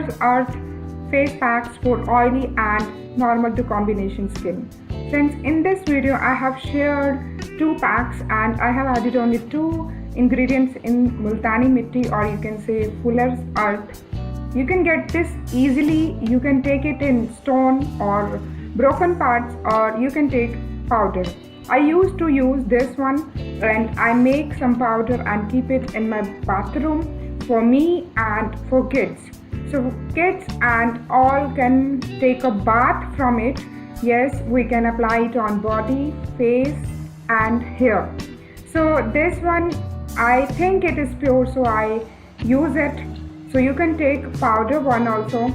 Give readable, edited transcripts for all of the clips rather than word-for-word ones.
Pimples Earth face packs for oily and normal to combination skin. Friends, in this video I have shared 2 packs and I have added only 2 ingredients in Multani Mitti, or you can say Fuller's Earth. You can get this easily. You can take it in stone or broken parts, or you can take powder. I used to use this one and I make some powder and keep it in my bathroom for me and for kids. So kids and all can take a bath from it. Yes, we can apply it on body, face and hair. So this one, I think it is pure, so I use it. So you can take powder one also.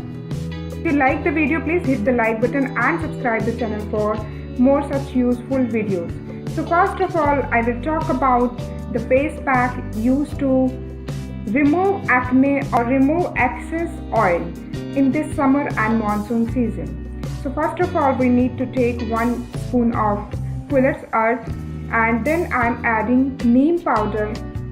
If you like the video, please hit the like button and subscribe the channel for more such useful videos. So first of all, I will talk about the face pack used to remove acne or remove excess oil in this summer and monsoon season. So first of all, we need to take 1 spoon of Fuller's Earth, and then I'm adding neem powder,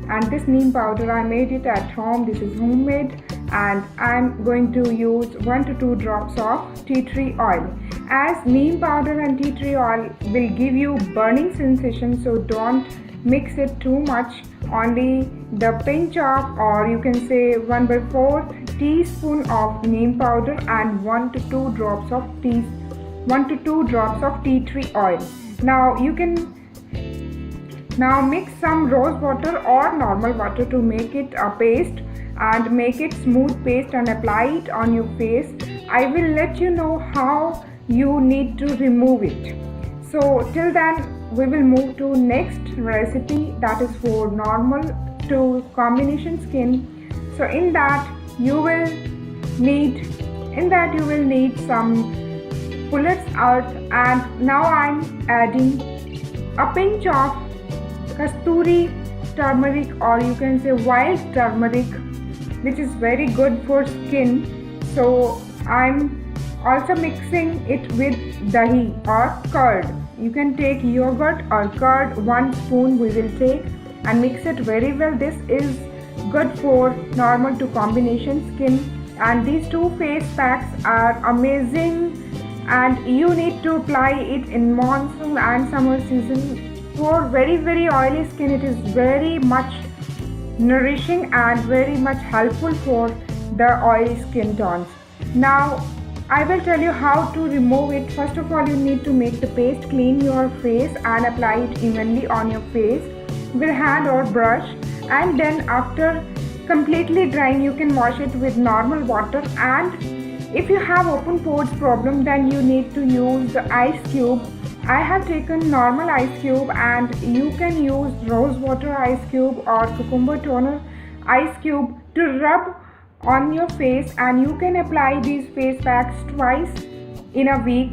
and this neem powder I made it at home. This is homemade, and I'm going to use 1 to 2 drops of tea tree oil. As neem powder and tea tree oil will give you burning sensation, so don't mix it too much. Only the pinch of, or you can say 1/4 teaspoon of neem powder and 1 to 2 drops of tea tree oil. Now you can mix some rose water or normal water to make it a paste, and make it smooth paste and apply it on your face. I will let you know how you need to remove it. So till then, we will move to next recipe, that is for normal to combination skin. So in that you will need some Fuller's Earth, and now I'm adding a pinch of kasturi turmeric, or you can say wild turmeric, which is very good for skin. So I'm also mixing it with dahi or curd. You can take yogurt or curd, 1 spoon we will take, and mix it very well. This is good for normal to combination skin, and these 2 face packs are amazing, and you need to apply it in monsoon and summer season. For very oily skin, it is very much nourishing and very much helpful for the oily skin tones. Now I will tell you how to remove it. First of all, you need to make the paste, clean your face and apply it evenly on your face with hand or brush, and then after completely drying, you can wash it with normal water. And if you have open pores problem, then you need to use the ice cube. I have taken normal ice cube, and you can use rose water ice cube or cucumber toner ice cube to rub on your face, and you can apply these face packs twice in a week.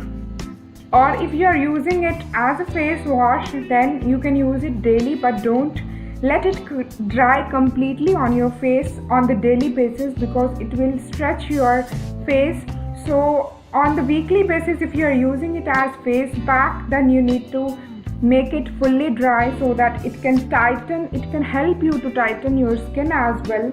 Or if you are using it as a face wash, then you can use it daily, but don't let it dry completely on your face on the daily basis, because it will stretch your face. So on the weekly basis, if you are using it as face pack, then you need to make it fully dry so that it can tighten. It can help you to tighten your skin as well.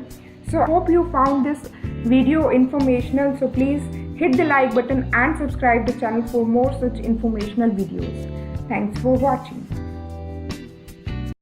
So I hope you found this video informational. So please hit the like button and subscribe the channel for more such informational videos. Thanks for watching.